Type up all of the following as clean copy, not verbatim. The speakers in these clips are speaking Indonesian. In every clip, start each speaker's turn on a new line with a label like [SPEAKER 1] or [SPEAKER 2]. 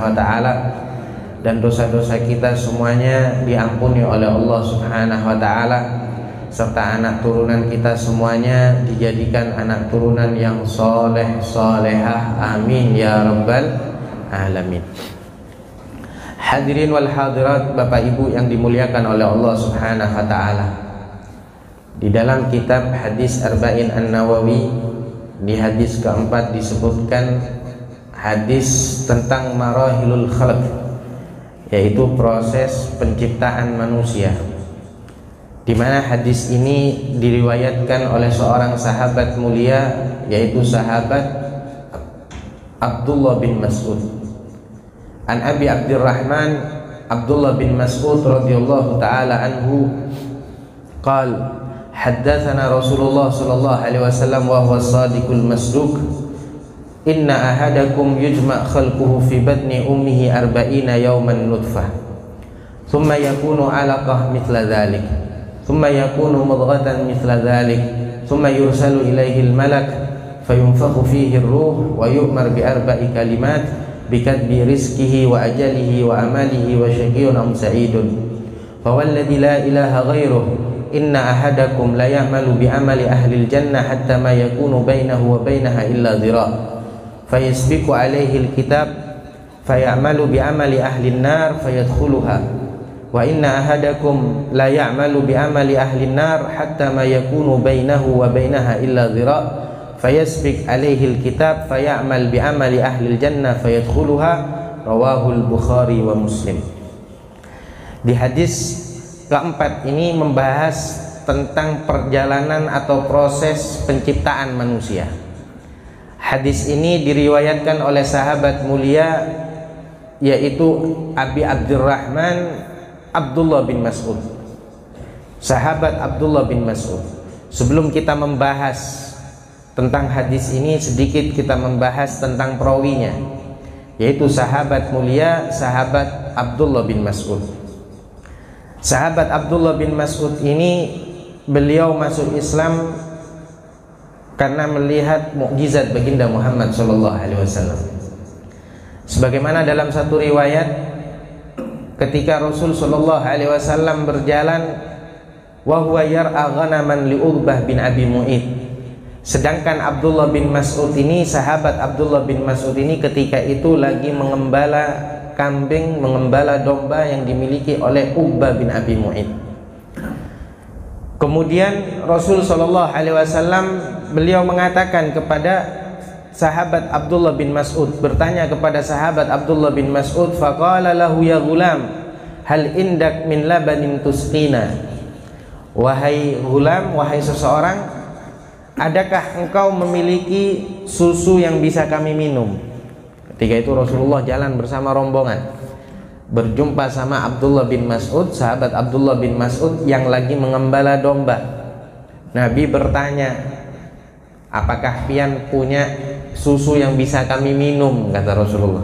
[SPEAKER 1] Subhanahu wa taala, dan dosa-dosa kita semuanya diampuni oleh Allah Subhanahu wa taala, serta anak turunan kita semuanya dijadikan anak turunan yang soleh solehah, amin ya rabbal alamin. Hadirin wal hadirat, Bapak Ibu yang dimuliakan oleh Allah Subhanahu wa taala, di dalam kitab Hadis Arba'in An-Nawawi, di hadis keempat disebutkan hadis tentang marahilul khalq, yaitu proses penciptaan manusia, di mana hadis ini diriwayatkan oleh seorang sahabat mulia, yaitu sahabat Abdullah bin Mas'ud. An Abi Abdurrahman Abdullah bin Mas'ud radhiyallahu taala anhu qala haddatsana Rasulullah sallallahu alaihi wasallam wa huwa shadiqul masduq, inna ahadakum yujma' khalquhu fi batni ummihi 40 yawman nutfah thumma yakunu 'alaqah mithla dhalik thumma yakunu mudghatan mithla dhalik thumma yursalu ilayhi al-malak fayunfakhu fihi ar-ruh wa yu'mar bi 4 kalimat bikatbi rizkihi wa ajalihi wa amalihi wa syaqiyyun am sa'idun fawalladhi la ilaha ghairuh inna ahadakum la ya'malu bi amali ahli al-jannah hatta ma yakunu bainahu wa bainaha illa dhira' fayasbiqu alayhi al-kitab fayamalu bi amali ahli an-nar fayadkhuluha wa inna ahadakum la ya'malu bi amali ahli an-nar hatta ma yakunu bainahu wa bainaha illa dhira' fayasbiq alaihi alkitab fayamal bi'amali ahli aljannah fayadkhuluha, rawahul Bukhari wa Muslim. Di hadis keempat ini membahas tentang perjalanan atau proses penciptaan manusia. Hadis ini diriwayatkan oleh sahabat mulia, yaitu Abi Abdurrahman Abdullah bin Mas'ud. Sahabat Abdullah bin Mas'ud. Sebelum kita membahas tentang hadis ini, sedikit kita membahas tentang perawinya, yaitu sahabat mulia, sahabat Abdullah bin Mas'ud. Sahabat Abdullah bin Mas'ud ini beliau masuk Islam karena melihat mukjizat baginda Muhammad SAW. Sebagaimana dalam satu riwayat, ketika Rasul SAW berjalan, wa huwa yar'a ghanaman li Uqbah bin Abi Mu'id. Sedangkan Abdullah bin Mas'ud ini, sahabat Abdullah bin Mas'ud ini ketika itu lagi mengembala kambing, mengembala domba yang dimiliki oleh Uqbah bin Abi Mu'id. Kemudian Rasul SAW beliau mengatakan kepada sahabat Abdullah bin Mas'ud, bertanya kepada sahabat Abdullah bin Mas'ud, faqala lahu ya gulam hal indak min labanin tusqina. Wahai gulam, wahai seseorang, adakah engkau memiliki susu yang bisa kami minum? Ketika itu Rasulullah jalan bersama rombongan, berjumpa sama Abdullah bin Mas'ud, sahabat Abdullah bin Mas'ud yang lagi mengembala domba. Nabi bertanya, apakah pian punya susu yang bisa kami minum? Kata Rasulullah.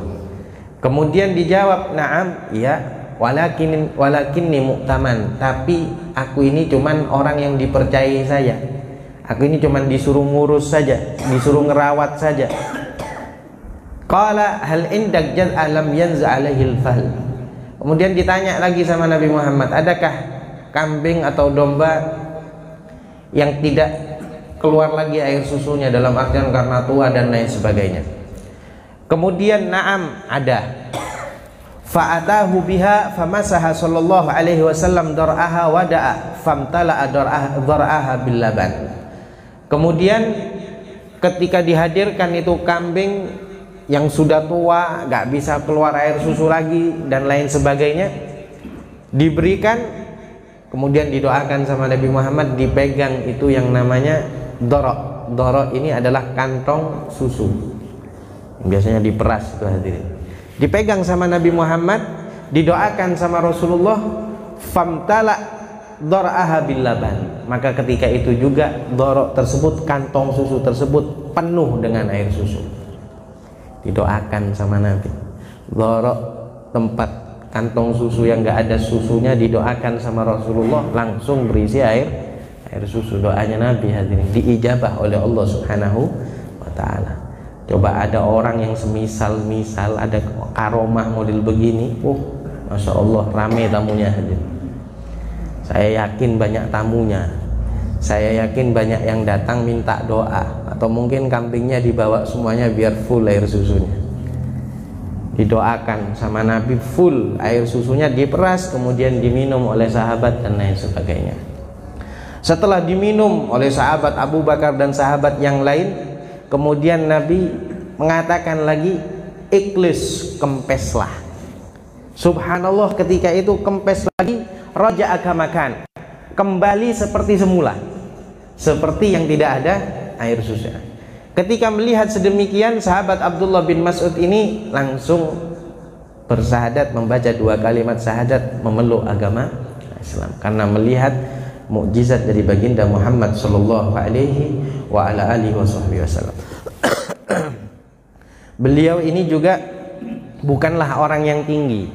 [SPEAKER 1] Kemudian dijawab, na'am, iya, walakinni mu'taman, tapi aku ini cuman orang yang dipercayai saja. Aku ini cuma disuruh ngurus saja, disuruh ngerawat saja. Qala hal indak jaz'a lam yanza' alaihi al-fahl. Kemudian ditanya lagi sama Nabi Muhammad, adakah kambing atau domba yang tidak keluar lagi air susunya, dalam artian karena tua dan lain sebagainya? Kemudian na'am, ada. Fa'atahu biha famasaha sallallahu alaihi wasallam dar'aha wada'a famtala'a dar'aha bil laban. Kemudian ketika dihadirkan itu kambing yang sudah tua, gak bisa keluar air susu lagi dan lain sebagainya, diberikan, kemudian didoakan sama Nabi Muhammad, dipegang itu yang namanya dorok. Dorok ini adalah kantong susu, biasanya diperas itu hadirin. Dipegang sama Nabi Muhammad, didoakan sama Rasulullah, famtala dor'aha bil laban. Maka ketika itu juga dorok tersebut, kantong susu tersebut penuh dengan air susu. Didoakan sama Nabi, dorok tempat kantong susu yang gak ada susunya didoakan sama Rasulullah, langsung berisi air susu. Doanya Nabi hadirin diijabah oleh Allah Subhanahu wa ta'ala. Coba ada orang yang semisal ada karomah model begini, Masya Allah rame tamunya. Saya yakin banyak tamunya, saya yakin banyak yang datang minta doa, atau mungkin kambingnya dibawa semuanya biar full air susunya, didoakan sama Nabi full air susunya, diperas kemudian diminum oleh sahabat dan lain sebagainya. Setelah diminum oleh sahabat Abu Bakar dan sahabat yang lain, kemudian Nabi mengatakan lagi, ikhlis, kempeslah. Subhanallah, ketika itu kempes lagi, raja'a kamakan, kembali seperti semula, seperti yang tidak ada air susu. Ketika melihat sedemikian, sahabat Abdullah bin Mas'ud ini langsung bersyahadat, membaca 2 kalimat syahadat, memeluk agama Islam karena melihat mukjizat dari baginda Muhammad sallallahu alaihi wa ala alihi wasallam. Beliau ini juga bukanlah orang yang tinggi.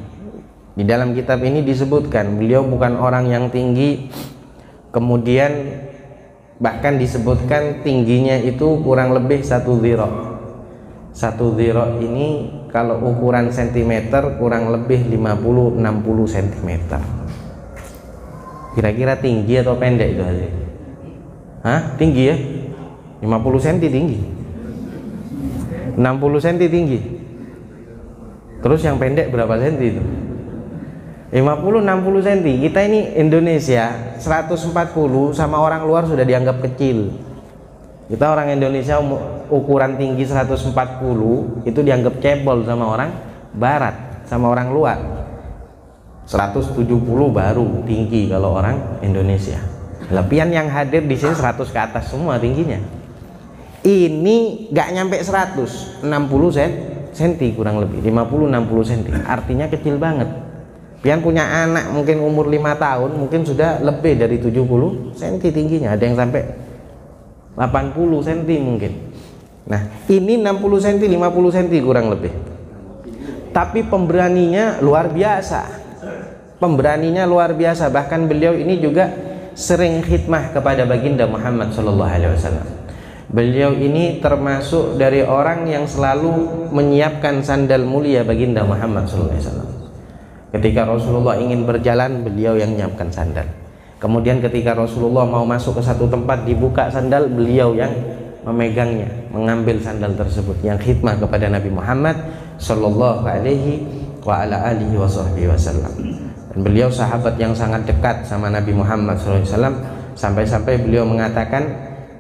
[SPEAKER 1] Di dalam kitab ini disebutkan beliau bukan orang yang tinggi, kemudian bahkan disebutkan tingginya itu kurang lebih 1 dhira'. 1 dhira' ini kalau ukuran sentimeter kurang lebih 50-60 cm. Kira-kira tinggi atau pendek itu hasil? Tinggi ya? 50 cm tinggi, 60 cm tinggi. Terus yang pendek berapa cm itu? 50-60 cm. Kita ini Indonesia 140 sama orang luar sudah dianggap kecil. Kita orang Indonesia ukuran tinggi 140 itu dianggap cebol sama orang barat, sama orang luar. 170 baru tinggi kalau orang Indonesia. Lebihan yang hadir di sini 100 ke atas semua tingginya. Ini gak nyampe 100, 60 cm kurang lebih, 50-60 cm. Artinya kecil banget. Pian punya anak mungkin umur 5 tahun, mungkin sudah lebih dari 70 cm tingginya. Ada yang sampai 80 cm mungkin. Nah, ini 60 cm, 50 cm kurang lebih. Tapi pemberaninya luar biasa. Pemberaninya luar biasa. Bahkan beliau ini juga sering khidmah kepada baginda Muhammad sallallahu alaihi wasallam. Beliau ini termasuk dari orang yang selalu menyiapkan sandal mulia baginda Muhammad sallallahu alaihi wasallam. Ketika Rasulullah ingin berjalan, beliau yang menyiapkan sandal. Kemudian ketika Rasulullah mau masuk ke satu tempat, dibuka sandal, beliau yang memegangnya, mengambil sandal tersebut, yang khidmah kepada Nabi Muhammad sallallahu alaihi wa ala alihi wasallam. Dan beliau sahabat yang sangat dekat sama Nabi Muhammad SAW, sampai-sampai beliau mengatakan,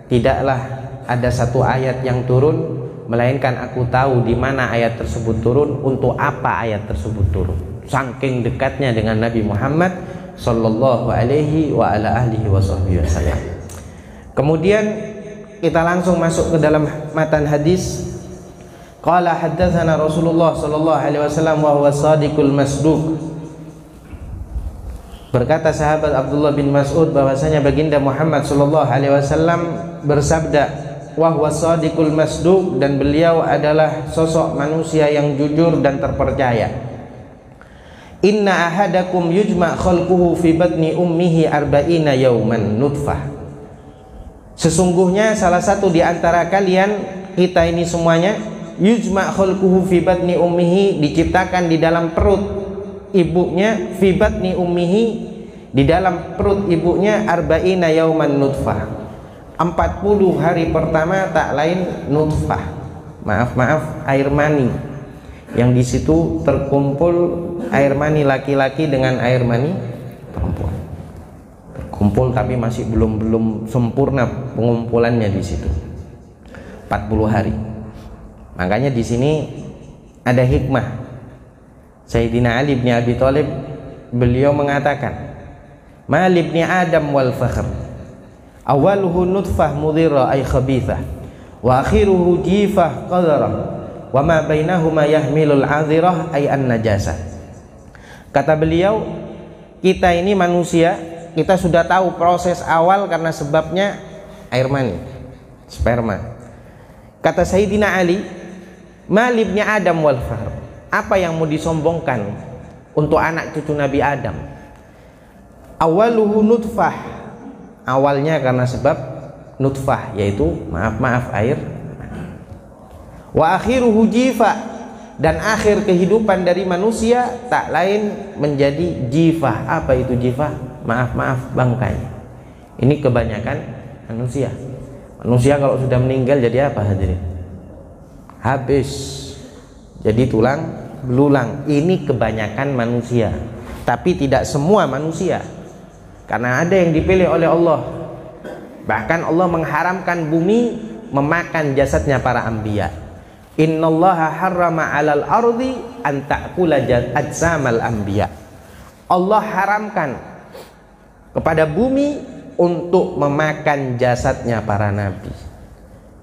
[SPEAKER 1] tidaklah ada satu ayat yang turun melainkan aku tahu di mana ayat tersebut turun, untuk apa ayat tersebut turun. Saking dekatnya dengan Nabi Muhammad sallallahu alaihi wa ala alihi wasallam. Kemudian kita langsung masuk ke dalam matan hadis. Qala haddatsana Rasulullah sallallahu alaihi wasallam wa huwa shadiqul masduq. Berkata sahabat Abdullah bin Mas'ud bahwasanya baginda Muhammad sallallahu alaihi wasallam bersabda, wa huwa shadiqul masduq, dan beliau adalah sosok manusia yang jujur dan terpercaya. Inna ahadakum yujma' khalquhu fi batni ummihi arba'ina yawman nutfah. Sesungguhnya salah satu di antara kalian, kita ini semuanya, yujma' khalquhu fi batni ummihi, diciptakan di dalam perut ibunya, fi batni ummihi, di dalam perut ibunya, arba'ina yawman nutfah, 40 hari pertama tak lain nutfah, maaf air mani, yang di situ terkumpul air mani laki-laki dengan air mani perempuan, terkumpul tapi masih belum sempurna pengumpulannya di situ, 40 hari. Makanya di sini ada hikmah. Sayyidina Ali bin Abi Thalib, beliau mengatakan, ma libni Adam wal fakhr, awaluhu nutfah mudhira ay khabithah, wa akhiruhu jifah qadarah, wa ma bainahuma yahmilul adhirah ay an najasah. Kata beliau, kita ini manusia, kita sudah tahu proses awal karena sebabnya air mani, sperma. Kata Sayyidina Ali, ma libni Adam wal fakhr, apa yang mau disombongkan untuk anak cucu Nabi Adam? Awaluhu nutfah, awalnya karena sebab nutfah, yaitu maaf air. Wa akhiruhu jifa, dan akhir kehidupan dari manusia tak lain menjadi jifah. Apa itu jifah? Maaf bangkai. Ini kebanyakan manusia. Manusia kalau sudah meninggal jadi apa hadirin? Habis, jadi tulang belulang. Ini kebanyakan manusia, tapi tidak semua manusia, karena ada yang dipilih oleh Allah. Bahkan Allah mengharamkan bumi memakan jasadnya para anbiya. Innallaha harrama 'alal ardi an ta'kula ajsamal anbiya. Allah haramkan kepada bumi untuk memakan jasadnya para nabi.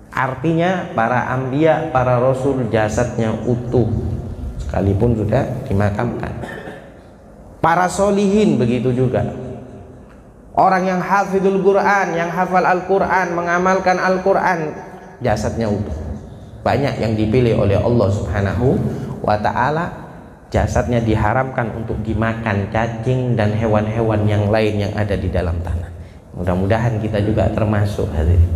[SPEAKER 1] Artinya para anbiya, para rasul jasadnya utuh sekalipun sudah dimakamkan. Para solihin begitu juga. Orang yang hafizul Quran, yang hafal Al-Quran, mengamalkan Al-Quran, jasadnya utuh. Banyak yang dipilih oleh Allah Subhanahu wa ta'ala, jasadnya diharamkan untuk dimakan cacing dan hewan-hewan yang lain yang ada di dalam tanah. Mudah-mudahan kita juga termasuk hadirin.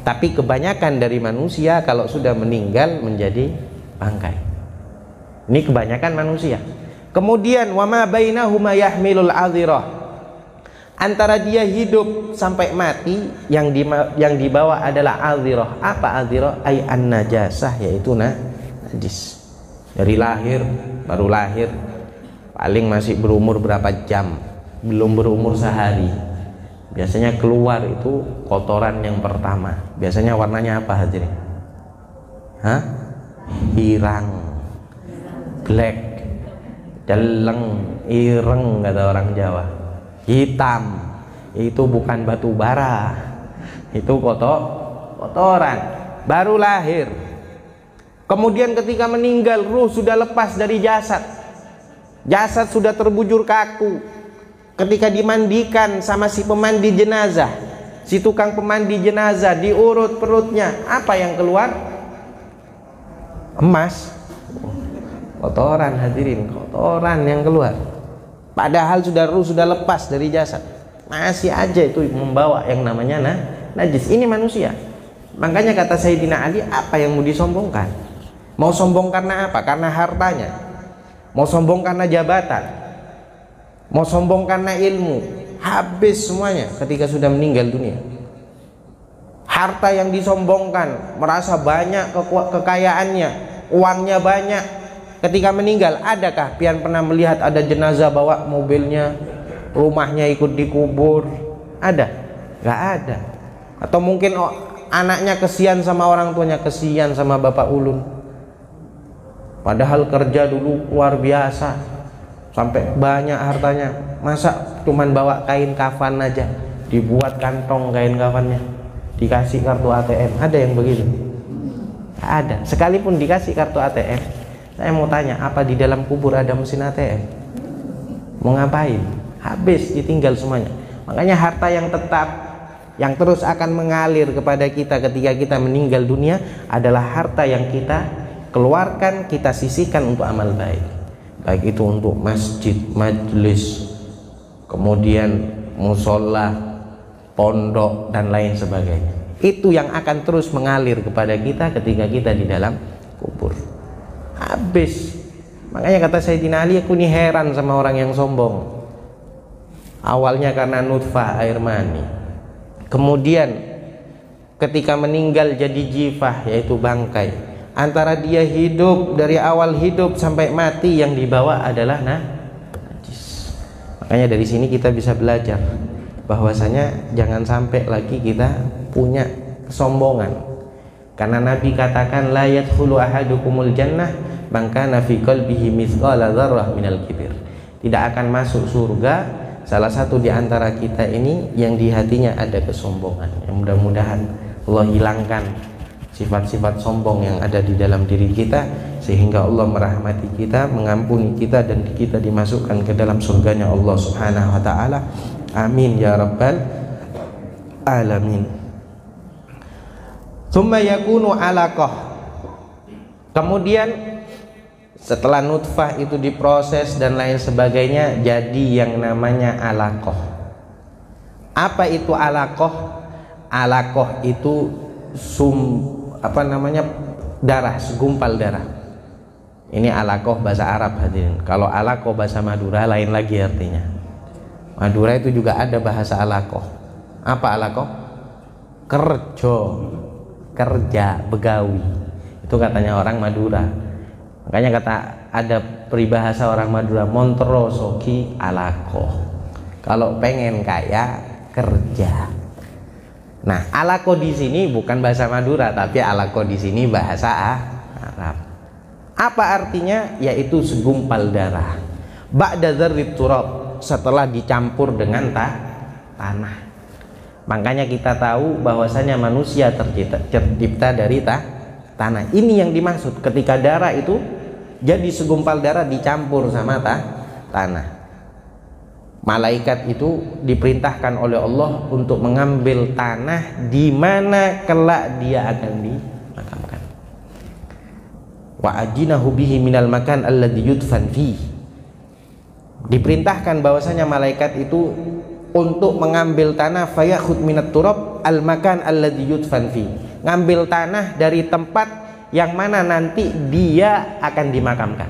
[SPEAKER 1] Tapi kebanyakan dari manusia kalau sudah meninggal menjadi bangkai. Ini kebanyakan manusia. Kemudian wama bainahuma yahmilul adhirah. Antara dia hidup sampai mati yang dibawa adalah adhirah. Apa adhirah? Ay an-najasah, yaitu najis. Dari lahir, baru lahir, paling masih berumur berapa jam, belum berumur sehari, biasanya keluar itu kotoran yang pertama. Biasanya warnanya apa hadirin? Hirang, black, deleng, ireng kata orang Jawa. Hitam, itu bukan batu bara, itu kotoran, baru lahir. Kemudian ketika meninggal, ruh sudah lepas dari jasad, jasad sudah terbujur kaku. Ketika dimandikan sama si pemandi jenazah, si tukang pemandi jenazah, diurut perutnya, apa yang keluar? Emas. Kotoran hadirin, kotoran yang keluar. Padahal ruh sudah lepas dari jasad, masih aja itu membawa yang namanya najis. Ini manusia. Makanya kata Sayyidina Ali, apa yang mau disombongkan? Mau sombong karena apa? Karena hartanya. Mau sombong karena jabatan. Mau sombong karena ilmu. Habis semuanya ketika sudah meninggal dunia. Harta yang disombongkan, merasa banyak kekayaannya, uangnya banyak. Ketika meninggal, adakah pian pernah melihat ada jenazah bawa mobilnya, rumahnya ikut dikubur? Ada? Gak ada. Atau mungkin anaknya kesian sama orang tuanya, kesian sama bapak ulun, padahal kerja dulu luar biasa sampai banyak hartanya. Masa cuman bawa kain kafan aja, dibuat kantong kain kafannya, dikasih kartu ATM? Ada yang begitu? Gak ada. Sekalipun dikasih kartu ATM, saya mau tanya, apa di dalam kubur ada mesin ATM? Mau ngapain? Habis, ditinggal semuanya. Makanya harta yang tetap, yang terus akan mengalir kepada kita ketika kita meninggal dunia adalah harta yang kita keluarkan, kita sisihkan untuk amal baik. Baik itu untuk masjid, majelis, kemudian musola, pondok, dan lain sebagainya. Itu yang akan terus mengalir kepada kita ketika kita di dalam kubur. Habis. Makanya kata Sayyidina Ali, aku ini heran sama orang yang sombong. Awalnya karena nutfah, air mani, kemudian ketika meninggal jadi jifah, yaitu bangkai. Antara dia hidup, dari awal hidup sampai mati, yang dibawa adalah najis. Makanya dari sini kita bisa belajar bahwasanya jangan sampai lagi kita punya kesombongan. Karena Nabi katakan, la yadkhulu ahadukumul jannah man kana fi qalbihi mithqala dzarrah minal kibir. Tidak akan masuk surga salah satu di antara kita ini yang di hatinya ada kesombongan. Yang mudah-mudahan Allah hilangkan sifat-sifat sombong yang ada di dalam diri kita, sehingga Allah merahmati kita, mengampuni kita, dan kita dimasukkan ke dalam surganya Allah Subhanahu wa ta'ala. Amin ya rabbal alamin. Tsumma yakunu alaqah. Kemudian setelah nutfah itu diproses dan lain sebagainya, jadi yang namanya alaqah. Apa itu alaqah? Alaqah itu darah, segumpal darah. Ini alaqah bahasa Arab hadirin. Kalau alaqah bahasa Madura lain lagi artinya. Madura itu juga ada bahasa alaqah. Apa alaqah? Kerja, begawi. Itu katanya orang Madura. Makanya kata ada peribahasa orang Madura, montro soki alaqah. Kalau pengen kaya, kerja. Nah, alaqah di sini bukan bahasa Madura, tapi alaqah di sini bahasa Arab. Apa artinya? Yaitu segumpal darah. Ba'da dzarrit turab, setelah dicampur dengan tanah. Makanya kita tahu bahwasanya manusia tercipta dari tanah. Ini yang dimaksud ketika darah itu jadi segumpal darah dicampur sama tanah. Malaikat itu diperintahkan oleh Allah untuk mengambil tanah di mana kelak dia akan dimakamkan. Wa ajinahu bihi minal makan alladhi yudfan fi. Diperintahkan bahwasanya malaikat itu untuk mengambil tanah fayakhud minat turab al makan alladhi yudfan fi. Ngambil tanah dari tempat yang mana nanti dia akan dimakamkan.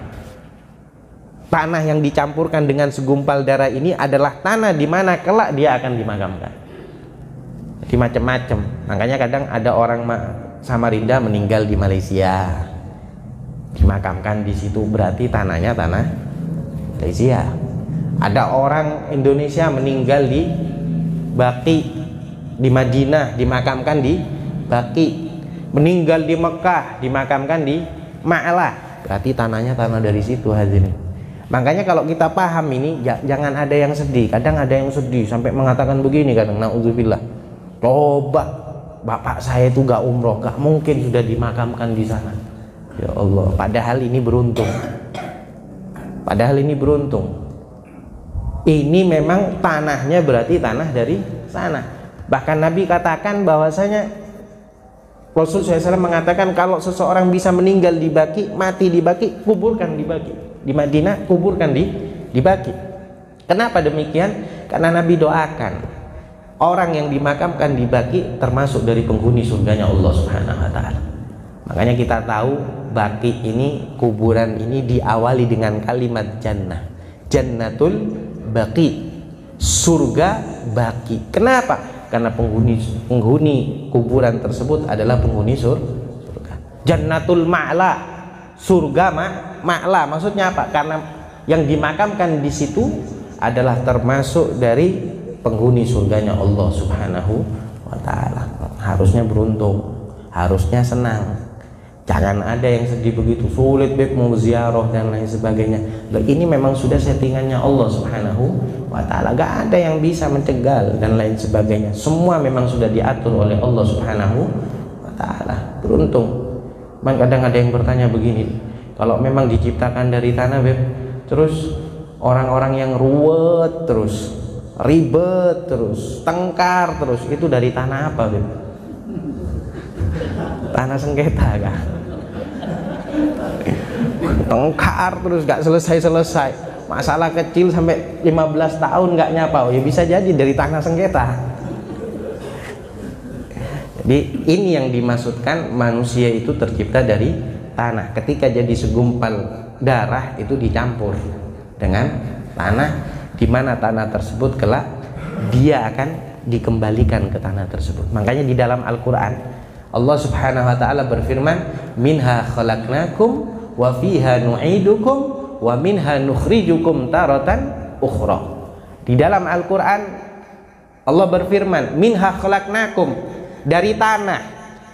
[SPEAKER 1] Tanah yang dicampurkan dengan segumpal darah ini adalah tanah di mana kelak dia akan dimakamkan. Jadi macam-macam. Makanya kadang ada orang Samarinda meninggal di Malaysia, dimakamkan di situ, berarti tanahnya tanah Malaysia. Ada orang Indonesia meninggal di Baqi di Madinah, dimakamkan di Baqi. Meninggal di Mekah, dimakamkan di Ma'lah, berarti tanahnya tanah dari situ hadirin. Makanya kalau kita paham ini, jangan ada yang sedih. Kadang ada yang sedih sampai mengatakan begini, kadang na'udzubillah, coba bapak saya itu gak umroh, gak mungkin sudah dimakamkan di sana. Ya Allah, padahal ini beruntung. Padahal ini beruntung. Ini memang tanahnya berarti tanah dari sana. Bahkan Nabi katakan bahwasanya Rasul SAW mengatakan kalau seseorang bisa meninggal di Baqi, mati di Baqi, kuburkan di Baqi. Di Madinah, kuburkan di Baqi. Kenapa demikian? Karena Nabi doakan orang yang dimakamkan di Baqi termasuk dari penghuni surganya Allah Subhanahu wa taala. Makanya kita tahu Baqi ini, kuburan ini diawali dengan kalimat jannah. Jannatul Baqi, surga Baqi. Kenapa? Karena penghuni kuburan tersebut adalah penghuni surga. Jannatul Ma'la, surga Ma'la. Maksudnya apa? Karena yang dimakamkan di situ adalah termasuk dari penghuni surganya Allah Subhanahu wa taala. Harusnya beruntung, harusnya senang. Jangan ada yang sedih begitu, sulit beb mau ziarah dan lain sebagainya. Ini memang sudah settingannya Allah Subhanahu wa taala. Gak ada yang bisa mencegal dan lain sebagainya. Semua memang sudah diatur oleh Allah Subhanahu wa taala. Beruntung. Kadang ada yang bertanya begini, kalau memang diciptakan dari tanah beb, terus orang-orang yang ruwet terus, ribet terus, tengkar terus, itu dari tanah apa beb? Tanah sengketa kan? Tengkar terus gak selesai-selesai, masalah kecil sampai 15 tahun gak nyapa, ya bisa jadi dari tanah sengketa. Jadi ini yang dimaksudkan manusia itu tercipta dari tanah. Ketika jadi segumpal darah itu dicampur dengan tanah, di mana tanah tersebut kelak dia akan dikembalikan ke tanah tersebut. Makanya di dalam Al-Quran Allah Subhanahu wa taala berfirman, minha khalaqnakum wa fiha nu'idukum wa minha nukhrijukum taratan ukhra. Di dalam Al-Quran Allah berfirman, minha khalaqnakum, dari tanah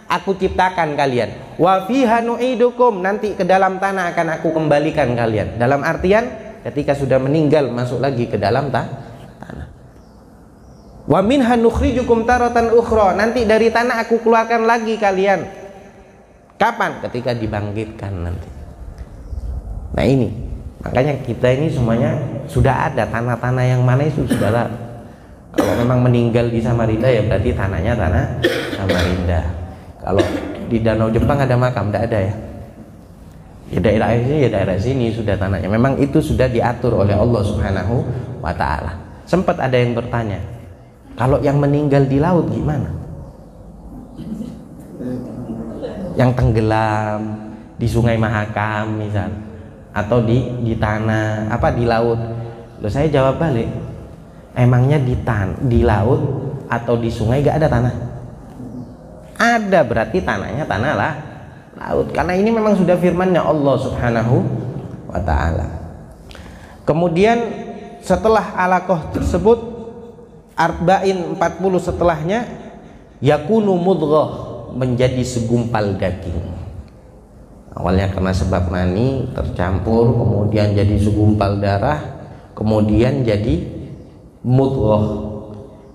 [SPEAKER 1] aku ciptakan kalian, wa fiha nu'idukum, nanti ke dalam tanah akan aku kembalikan kalian. Dalam artian ketika sudah meninggal masuk lagi ke dalam tanah. Wa minha nukhrijukum taratan ukhra, nanti dari tanah aku keluarkan lagi kalian. Kapan? Ketika dibangkitkan nanti. Nah ini, makanya kita ini semuanya sudah ada tanah-tanah yang mana itu sudah ada. Kalau memang meninggal di Samarinda ya berarti tanahnya tanah Samarinda. Kalau di Danau Jepang ada makam, tidak ada ya. Ya daerah ini ya daerah sini sudah tanahnya. Memang itu sudah diatur oleh Allah Subhanahu wa taala. Sempat ada yang bertanya, kalau yang meninggal di laut gimana? yang tenggelam di Sungai Mahakam misal, atau di tanah apa di laut. Loh, saya jawab balik, emangnya di laut atau di sungai gak ada tanah? Ada, berarti tanahnya tanah lah laut, karena ini memang sudah firman-Nya Allah Subhanahu wa ta'ala. Kemudian setelah alaqah tersebut, arba'in 40 setelahnya, yakunu mudghah, menjadi segumpal daging. Awalnya karena sebab mani tercampur, kemudian jadi segumpal darah, kemudian jadi mudghah.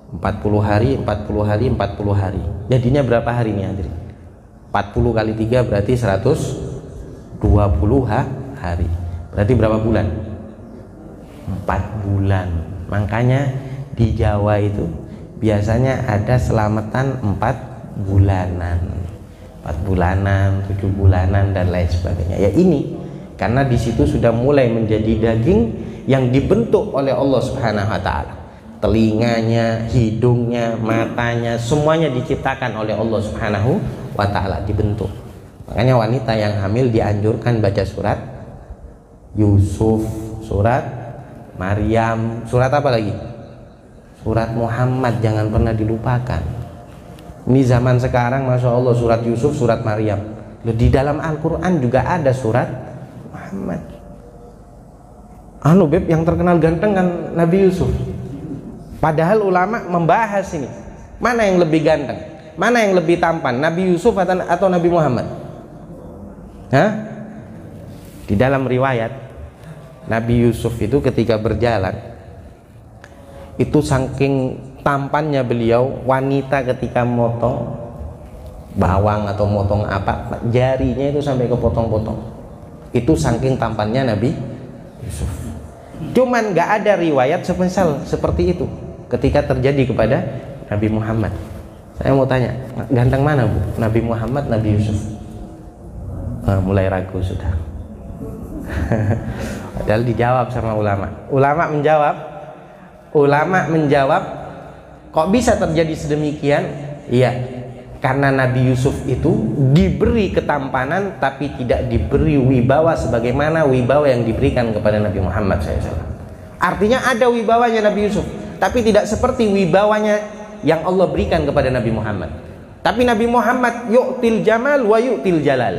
[SPEAKER 1] 40 hari, 40 hari, 40 hari. Jadinya berapa hari nih hadirin? 40 kali 3 berarti 120 hari. Berarti berapa bulan? 4 bulan. Makanya di Jawa itu biasanya ada selamatan 4 bulanan. 4 bulanan, 7 bulanan dan lain sebagainya. Ya ini karena di situ sudah mulai menjadi daging yang dibentuk oleh Allah Subhanahu wa taala. Telinganya, hidungnya, matanya, semuanya diciptakan oleh Allah Subhanahu wa ta'ala, dibentuk. Makanya wanita yang hamil dianjurkan baca surat Yusuf, surat Maryam, surat apa lagi? Surat Muhammad, jangan pernah dilupakan. Ini zaman sekarang Masya Allah surat Yusuf, surat Maryam. Di dalam Al-Quran juga ada surat Muhammad. Beb, yang terkenal ganteng kan Nabi Yusuf. Padahal ulama membahas ini, mana yang lebih ganteng, mana yang lebih tampan, Nabi Yusuf atau Nabi Muhammad? Hah? Di dalam riwayat, Nabi Yusuf itu ketika berjalan, itu saking tampannya beliau, wanita ketika motong bawang atau motong apa, jarinya itu sampai kepotong-potong. Itu saking tampannya Nabi Yusuf. Cuman gak ada riwayat semisal seperti itu ketika terjadi kepada Nabi Muhammad. Saya mau tanya, ganteng mana Bu? Nabi Muhammad, Nabi Yusuf? Mulai ragu sudah. Padahal dijawab sama ulama. Ulama menjawab, kok bisa terjadi sedemikian? Iya, karena Nabi Yusuf itu diberi ketampanan tapi tidak diberi wibawa sebagaimana wibawa yang diberikan kepada Nabi Muhammad SAW. Artinya ada wibawanya Nabi Yusuf, tapi tidak seperti wibawanya yang Allah berikan kepada Nabi Muhammad. Tapi Nabi Muhammad yu'til jamal wa yu'til jalal.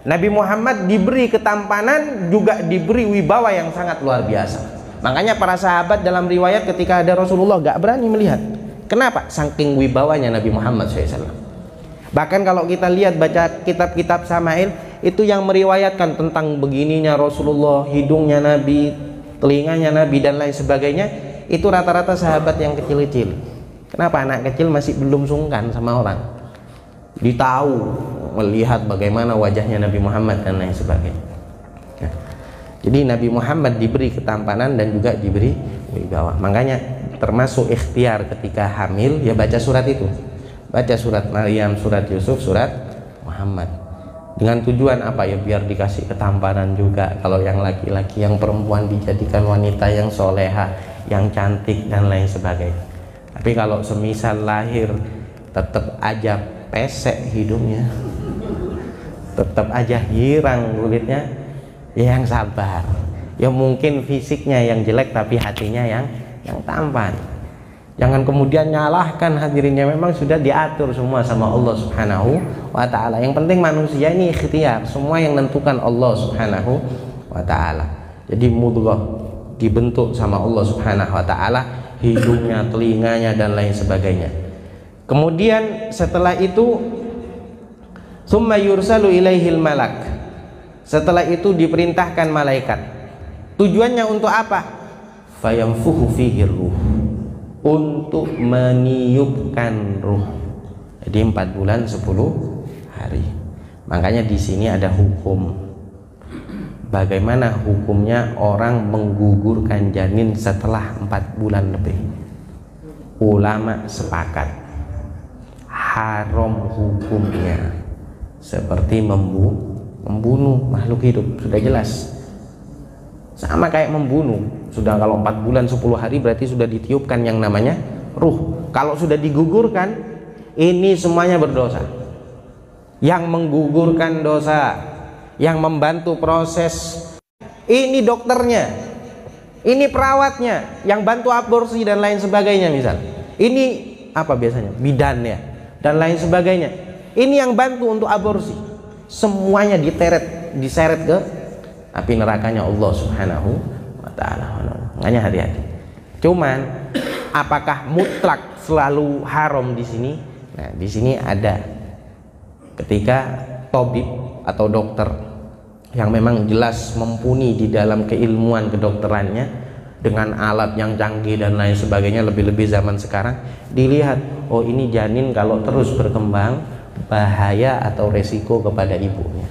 [SPEAKER 1] Nabi Muhammad diberi ketampanan juga diberi wibawa yang sangat luar biasa. Makanya para sahabat dalam riwayat ketika ada Rasulullah gak berani melihat. Kenapa? Saking wibawanya Nabi Muhammad SAW. Bahkan kalau kita lihat baca kitab-kitab Samail, itu yang meriwayatkan tentang begininya Rasulullah, hidungnya Nabi, telinganya Nabi dan lain sebagainya, itu rata-rata sahabat yang kecil-kecil. Kenapa? Anak kecil masih belum sungkan sama orang, ditahu melihat bagaimana wajahnya Nabi Muhammad dan lain sebagainya. Jadi Nabi Muhammad diberi ketampanan dan juga diberi wibawa. Makanya termasuk ikhtiar ketika hamil ya baca surat itu, baca surat Maryam, surat Yusuf, surat Muhammad. Dengan tujuan apa ya? Biar dikasih ketampanan juga. Kalau yang laki-laki, yang perempuan dijadikan wanita yang soleha, yang cantik dan lain sebagainya. Tapi kalau semisal lahir tetap aja pesek hidungnya, tetap aja hirang kulitnya, ya yang sabar. Ya mungkin fisiknya yang jelek tapi hatinya yang tampan. Jangan kemudian nyalahkan hadirinnya, memang sudah diatur semua sama Allah Subhanahu wa ta'ala. Yang penting manusia ini ikhtiar, semua yang menentukan Allah Subhanahu wa ta'ala. Jadi mudghah dibentuk sama Allah Subhanahu wa ta'ala, hidungnya, telinganya dan lain sebagainya. Kemudian setelah itu summa yursalu ilaihil malak. Setelah itu diperintahkan malaikat. Tujuannya untuk apa? Fayamfuhu fihi ruh, untuk meniupkan ruh. Jadi 4 bulan 10 hari. Makanya di sini ada hukum. Bagaimana hukumnya orang menggugurkan janin setelah 4 bulan lebih? Ulama sepakat haram hukumnya, seperti membunuh makhluk hidup. Sudah jelas, sama kayak membunuh. Sudah kalau 4 bulan 10 hari berarti sudah ditiupkan yang namanya ruh. Kalau sudah digugurkan, ini semuanya berdosa. yang menggugurkan dosa, yang membantu proses. Ini dokternya, ini perawatnya, yang bantu aborsi dan lain sebagainya misal. Ini apa biasanya? Bidannya dan lain sebagainya. Ini yang bantu untuk aborsi. Semuanya diseret ke api nerakanya Allah Subhanahu wa taala. Makanya hati-hati. Cuman apakah mutlak selalu haram di sini? Nah, di sini ada ketika tabib atau dokter yang memang jelas mumpuni di dalam keilmuan kedokterannya dengan alat yang canggih dan lain sebagainya, lebih-lebih zaman sekarang, dilihat, oh ini janin kalau terus berkembang bahaya atau resiko kepada ibunya.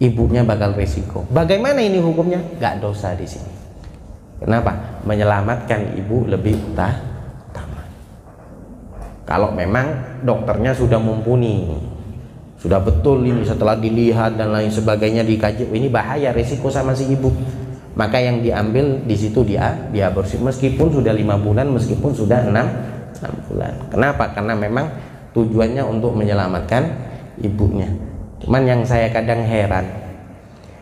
[SPEAKER 1] Ibunya bakal resiko. Bagaimana ini hukumnya? Gak dosa di sini. Kenapa? Menyelamatkan ibu lebih utama. Kalau memang dokternya sudah mumpuni, sudah betul ini setelah dilihat dan lain sebagainya dikaji, ini bahaya, resiko sama si ibu, maka yang diambil di situ diaborsi meskipun sudah 5 bulan, meskipun sudah 6 bulan. Kenapa? Karena memang tujuannya untuk menyelamatkan ibunya. Cuman yang saya kadang heran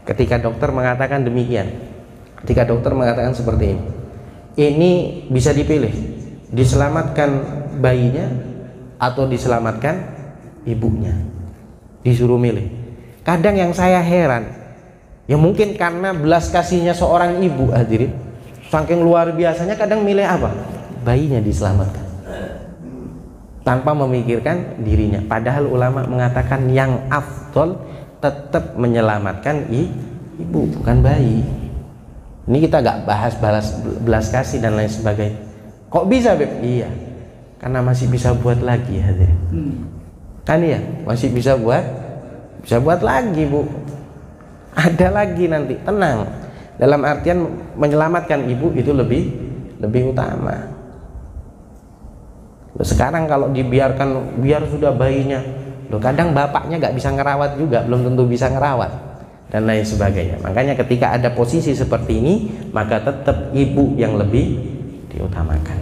[SPEAKER 1] ketika dokter mengatakan demikian, ketika dokter mengatakan seperti ini bisa dipilih, diselamatkan bayinya atau diselamatkan ibunya, disuruh milih. Kadang yang saya heran, ya mungkin karena belas kasihnya seorang ibu, hadirin, saking luar biasanya kadang milih apa? Bayinya diselamatkan tanpa memikirkan dirinya. Padahal ulama mengatakan yang afdol tetap menyelamatkan ibu, bukan bayi. Ini kita gak bahas belas kasih dan lain sebagainya. Kok bisa, Beb? Iya, karena masih bisa buat lagi, hadirin. Kan ya, masih bisa buat lagi, Bu. Ada lagi nanti, tenang. Dalam artian menyelamatkan ibu itu lebih utama. Sekarang kalau dibiarkan, biar sudah bayinya, kadang bapaknya nggak bisa ngerawat juga, belum tentu bisa ngerawat dan lain sebagainya. Makanya ketika ada posisi seperti ini, maka tetap ibu yang lebih diutamakan.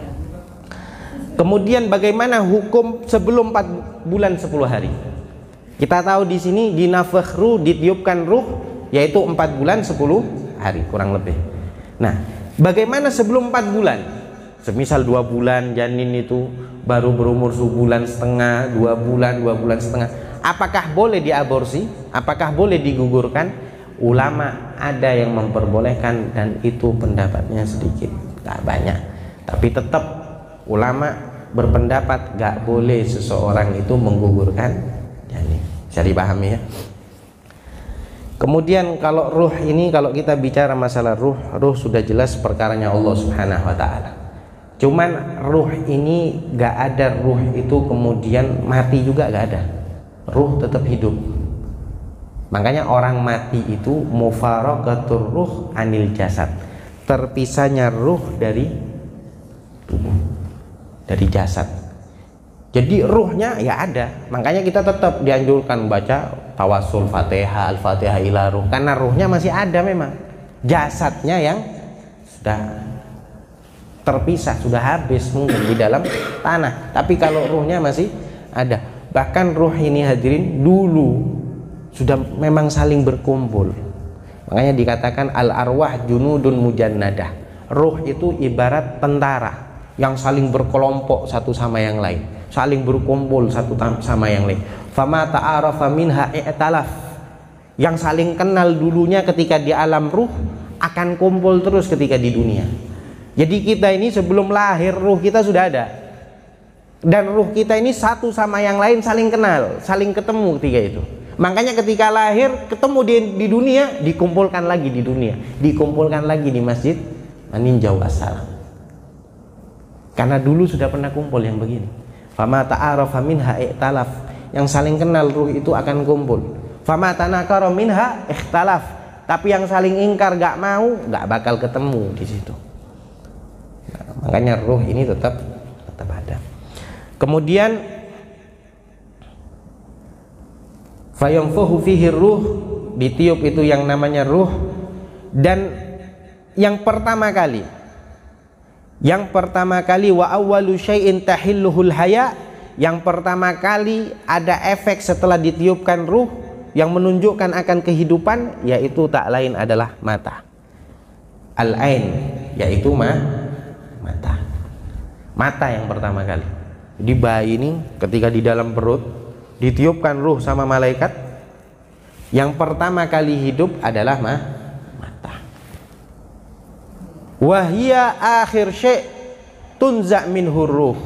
[SPEAKER 1] Kemudian bagaimana hukum sebelum 4 bulan 10 hari? Kita tahu di sini dinafakh ruh, ditiupkan ruh, yaitu 4 bulan 10 hari kurang lebih. Nah, bagaimana sebelum 4 bulan? Semisal 2 bulan janin itu baru berumur sebulan setengah, 2 bulan setengah. Apakah boleh diaborsi? Apakah boleh digugurkan? Ulama ada yang memperbolehkan dan itu pendapatnya sedikit, gak banyak. Tapi tetap ulama berpendapat gak boleh seseorang itu menggugurkan janin. Bisa dipahami ya. Kemudian kalau ruh ini, kalau kita bicara masalah ruh sudah jelas perkaranya Allah Subhanahu wa taala. Cuman ruh ini gak ada ruh itu kemudian mati juga, gak ada. Ruh tetap hidup. Makanya orang mati itu mufaraqatur ruh anil jasad. Terpisahnya ruh dari tubuh, dari jasad. Jadi ruhnya ya ada. Makanya kita tetap dianjurkan baca tawassul Fatihah, Al-Fatihah ila ruh, karena ruhnya masih ada memang. Jasadnya yang sudah terpisah, sudah habis mungkin di dalam tanah. Tapi kalau ruhnya masih ada. Bahkan ruh ini hadirin dulu sudah memang saling berkumpul. Makanya dikatakan al-arwah junudun mujannadah. Ruh itu ibarat tentara yang saling berkelompok satu sama yang lain, saling berkumpul satu sama yang lain. Fama ta'arafa minha i'talaf. Yang saling kenal dulunya ketika di alam ruh akan kumpul terus ketika di dunia. Jadi kita ini sebelum lahir ruh kita sudah ada. Dan ruh kita ini satu sama yang lain saling kenal, saling ketemu ketika itu. Makanya ketika lahir ketemu di dunia, dikumpulkan lagi di dunia, dikumpulkan lagi di masjid meninjau assalam. Karena dulu sudah pernah kumpul yang begini. Fama ta'arafa minha i'talaf. Yang saling kenal ruh itu akan kumpul. Fama tanakara minha ikhtalaf. Tapi yang saling ingkar gak mau, gak bakal ketemu di situ. Nah, makanya ruh ini tetap ada. Kemudian fayunfuhu fihi ruh, ditiup itu yang namanya ruh. Dan yang pertama kali wa awwalu syai'in tahilluhul haya, yang pertama kali ada efek setelah ditiupkan ruh yang menunjukkan akan kehidupan, yaitu tak lain adalah mata. Al-ain, yaitu mata. Mata yang pertama kali. Jadi bayi ini ketika di dalam perut ditiupkan ruh sama malaikat, yang pertama kali hidup adalah mata. Wahia akhir syai' tunza minhu ruh.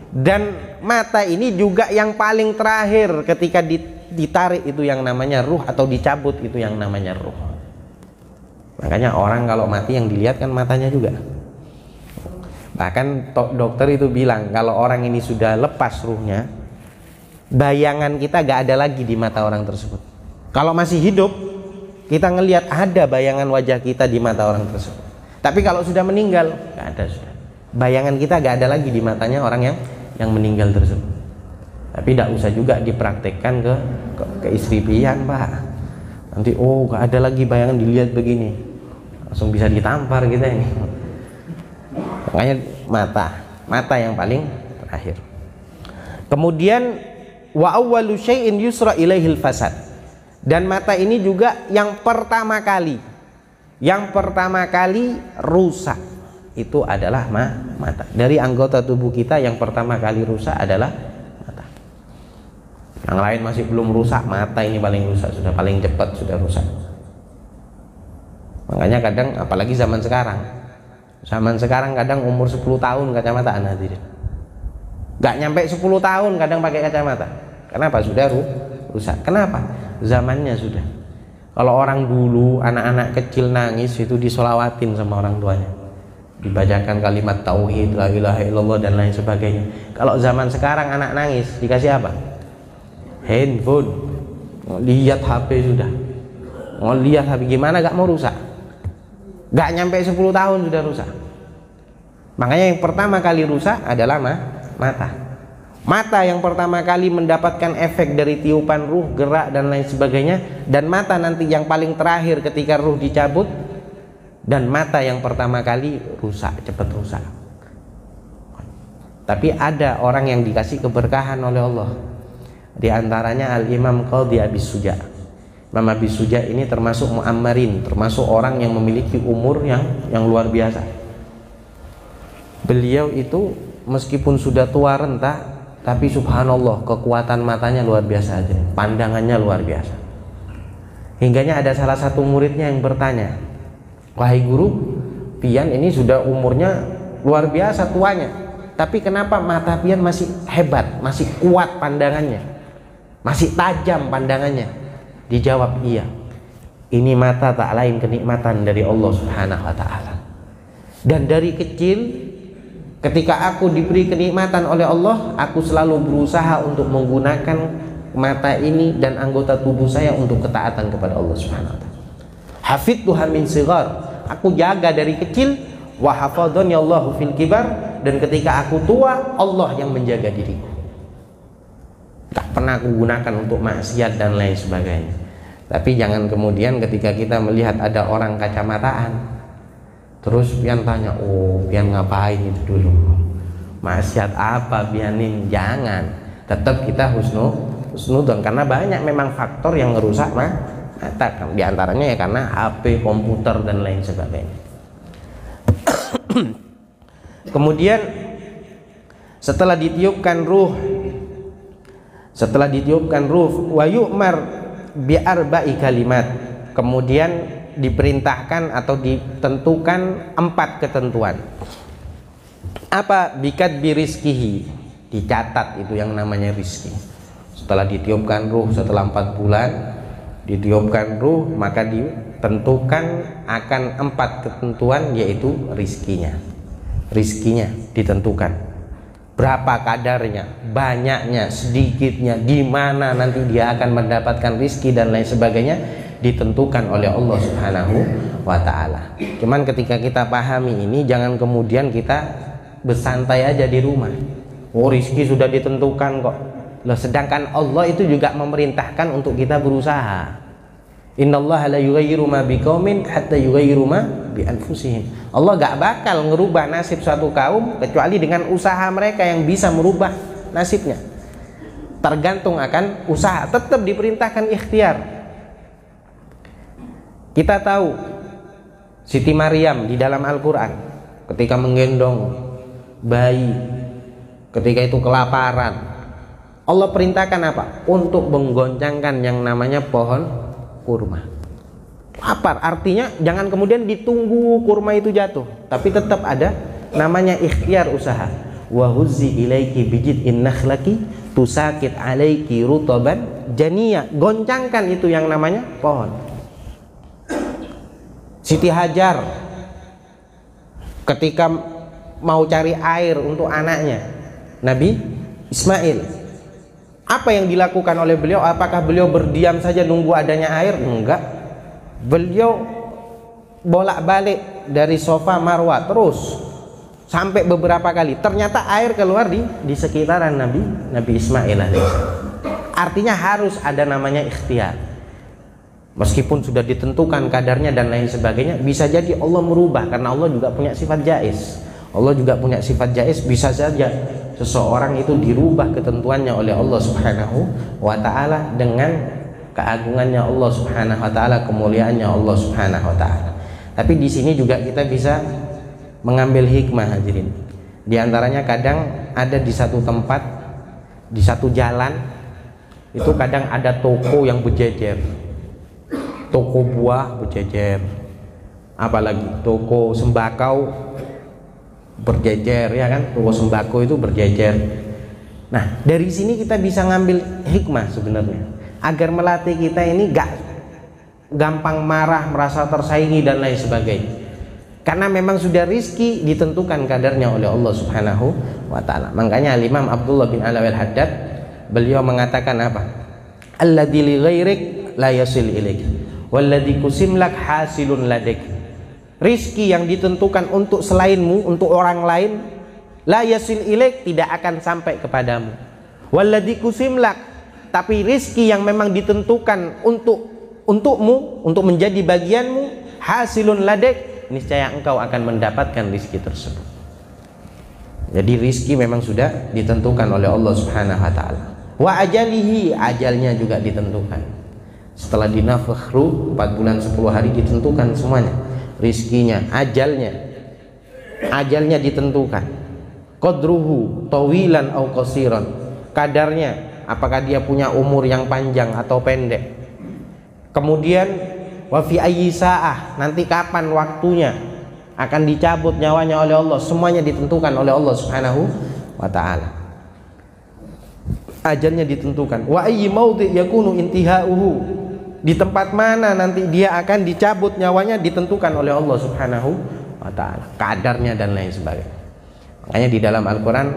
[SPEAKER 1] Dan mata ini juga yang paling terakhir ketika ditarik itu yang namanya ruh, atau dicabut itu yang namanya ruh. Makanya orang kalau mati yang dilihat kan matanya juga. Bahkan dokter itu bilang kalau orang ini sudah lepas ruhnya, bayangan kita gak ada lagi di mata orang tersebut. Kalau masih hidup, kita ngelihat ada bayangan wajah kita di mata orang tersebut. Tapi kalau sudah meninggal, gak ada sudah. Bayangan kita gak ada lagi di matanya orang yang meninggal tersebut. Tapi tidak usah juga dipraktekkan ke istri pian, Pak. Nanti gak ada lagi bayangan, dilihat begini, langsung bisa ditampar kita ini. Makanya mata yang paling terakhir. Kemudian wa awwalu syai'in yusra ilaihil fasad. Dan mata ini juga yang pertama kali rusak itu adalah mata. Dari anggota tubuh kita yang pertama kali rusak adalah mata. Yang lain masih belum rusak, mata ini paling rusak, sudah paling cepat sudah rusak. Makanya kadang apalagi zaman sekarang kadang umur 10 tahun kacamataan hadirin. Gak nyampe 10 tahun kadang pakai kacamata. Kenapa? Sudah rusak. Kenapa? Zamannya sudah. Kalau orang dulu anak-anak kecil nangis itu disolawatin sama orang tuanya, dibacakan kalimat tauhid, la ilaha illallah dan lain sebagainya. Kalau zaman sekarang anak nangis dikasih apa? Handphone. Lihat HP sudah. Mau lihat HP gimana gak mau rusak. Gak nyampe 10 tahun sudah rusak. Makanya yang pertama kali rusak adalah mata. Mata yang pertama kali mendapatkan efek dari tiupan ruh, gerak dan lain sebagainya. Dan mata nanti yang paling terakhir ketika ruh dicabut. Dan mata yang pertama kali rusak, cepat rusak. Tapi ada orang yang dikasih keberkahan oleh Allah. Di antaranya Al-Imam Qadhi Abi Suja. Imam Abi Suja ini termasuk mu'ammarin, termasuk orang yang memiliki umur yang luar biasa. Beliau itu meskipun sudah tua renta, tapi subhanallah kekuatan matanya luar biasa aja, pandangannya luar biasa. Hingganya ada salah satu muridnya yang bertanya, wahai guru, pian ini sudah umurnya luar biasa tuanya, tapi kenapa mata pian masih hebat, masih kuat pandangannya, masih tajam pandangannya? Dijawab, iya, ini mata tak lain kenikmatan dari Allah Subhanahu wa ta'ala. Dan dari kecil ketika aku diberi kenikmatan oleh Allah, aku selalu berusaha untuk menggunakan mata ini dan anggota tubuh saya untuk ketaatan kepada Allah Subhanahu wa ta'ala. Hafidtuha min sighar, aku jaga dari kecil. Wa hafadhani Allahu fil kibar, dan ketika aku tua Allah yang menjaga diriku. Tak pernah aku gunakan untuk maksiat dan lain sebagainya. Tapi jangan kemudian ketika kita melihat ada orang kacamataan terus pian tanya, pian ngapain itu dulu, maksiat apa pian ini? Jangan, tetap kita husnudon, karena banyak memang faktor yang merusak mata. Di antaranya ya karena HP, komputer dan lain sebagainya. Kemudian setelah ditiupkan ruh, wa yu'mar bi arba'i kalimat, kemudian diperintahkan atau ditentukan 4 ketentuan. Apa? Bikat birizkihi, dicatat itu yang namanya rizki. Setelah ditiupkan ruh, setelah 4 bulan ditiupkan ruh, maka ditentukan akan 4 ketentuan, yaitu rizkinya ditentukan. Berapa kadarnya, banyaknya, sedikitnya, di mana nanti dia akan mendapatkan rizki dan lain sebagainya, ditentukan oleh Allah Subhanahu wa ta'ala. Cuman ketika kita pahami ini, jangan kemudian kita bersantai aja di rumah. Rizki sudah ditentukan kok. Sedangkan Allah itu juga memerintahkan untuk kita berusaha. Innallaha la yughayyiru ma biqaumin hatta yughayyiru ma bi anfusihim. Allah gak bakal ngerubah nasib suatu kaum kecuali dengan usaha mereka yang bisa merubah nasibnya. tergantung akan usaha, tetap diperintahkan ikhtiar. Kita tahu Siti Maryam di dalam Al-Quran ketika menggendong bayi, ketika itu kelaparan, Allah perintahkan apa? Untuk menggoncangkan yang namanya pohon kurma. Lapar, artinya jangan kemudian ditunggu kurma itu jatuh, tapi tetap ada namanya ikhtiar usaha. Wa huzzi ilaiki bijid'in nakhlaki tusakit alaiki rutaban janiyah. Goncangkan itu yang namanya pohon. Siti Hajar ketika mau cari air untuk anaknya Nabi Ismail, apa yang dilakukan oleh beliau? Apakah beliau berdiam saja nunggu adanya air? Enggak. Beliau bolak-balik dari Safa Marwah terus sampai beberapa kali. Ternyata air keluar di sekitaran Nabi Ismail alaihissalam. Artinya harus ada namanya ikhtiar. Meskipun sudah ditentukan kadarnya dan lain sebagainya, bisa jadi Allah merubah karena Allah juga punya sifat jaiz. Allah juga punya sifat jaiz, bisa saja seseorang itu dirubah ketentuannya oleh Allah Subhanahu wa taala dengan keagungannya Allah Subhanahu wa taala, kemuliaannya Allah Subhanahu wa taala. Tapi di sini juga kita bisa mengambil hikmah, hadirin. Di antaranya kadang ada di satu tempat, di satu jalan itu kadang ada toko yang berjejer. Toko buah berjejer, apalagi toko sembakau berjejer, ya kan? Toko sembako itu berjejer. Nah, dari sini kita bisa ngambil hikmah sebenarnya, agar melatih kita ini gak gampang marah, merasa tersaingi dan lain sebagainya. Karena memang sudah rizki ditentukan kadarnya oleh Allah Subhanahu wa taala. Makanya Imam Abdullah bin Alwi al-Haddad beliau mengatakan apa? Alladzi li ghairik la yasil ilaik walladzi kusimlak hasilun ladek. Rizki yang ditentukan untuk selainmu, untuk orang lain, la yasil ilaik, tidak akan sampai kepadamu. Walladzi kusimlak, tapi rizki yang memang ditentukan untukmu, untuk menjadi bagianmu, hasilun ladek, niscaya engkau akan mendapatkan rizki tersebut. Jadi rizki memang sudah ditentukan oleh Allah Subhanahu wa taala. Wa ajalihi, ajalnya juga ditentukan. Setelah dinafakh ruh 4 bulan 10 hari ditentukan semuanya, rizkinya, ajalnya ditentukan. Qadruhu tawilan au qasiran, kadarnya apakah dia punya umur yang panjang atau pendek. Kemudian wa fi ayyi saah, nanti kapan waktunya akan dicabut nyawanya oleh Allah, semuanya ditentukan oleh Allah Subhanahu wa taala. Ajalnya ditentukan. Wa ayyi maudhi yakunu intihauhu, di tempat mana nanti dia akan dicabut nyawanya ditentukan oleh Allah Subhanahu wa taala, kadarnya dan lain sebagainya. Makanya di dalam Al-Qur'an